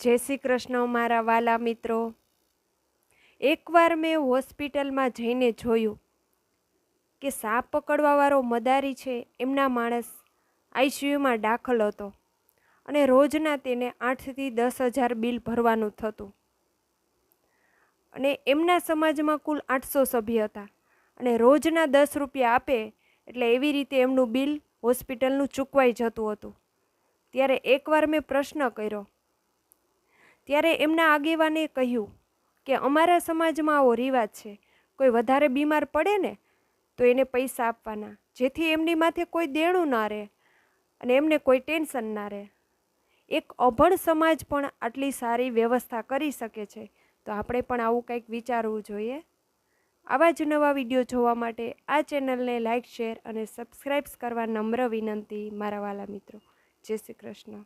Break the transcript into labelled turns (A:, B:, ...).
A: જય શ્રી કૃષ્ણ મારા વાલા મિત્રો। એકવાર મેં હોસ્પિટલમાં જઈને જોયું કે સાપ પકડવાવાળો મદારી છે એમના માણસ આઈસીયુમાં દાખલ હતો અને રોજના તેને 8 થી 10,000 બિલ ભરવાનું થતું અને એમના સમાજમાં કુલ 800 સભ્ય હતા અને રોજના 10 રૂપિયા આપે એટલે એવી રીતે એમનું બિલ હોસ્પિટલનું ચૂકવાઈ જતું હતું। ત્યારે એકવાર મેં પ્રશ્ન કર્યો ત્યારે એમના આગેવાને કહ્યું કે અમારા સમાજમાં આવો રિવાજ છે, કોઈ વધારે બીમાર પડે ને તો એને પૈસા આપવાના, જેથી એમની માથે કોઈ દેણું ના રહે અને એમને કોઈ ટેન્શન ના રહે। એક અભણ સમાજ પણ આટલી સારી વ્યવસ્થા કરી શકે છે, તો આપણે પણ આવું કંઈક વિચારવું જોઈએ। આવા જ નવા વિડીયો જોવા માટે આ ચેનલને લાઇક, શેર અને સબસ્ક્રાઈબ કરવા નમ્ર વિનંતી મારા વાલા મિત્રો। જય શ્રી કૃષ્ણ।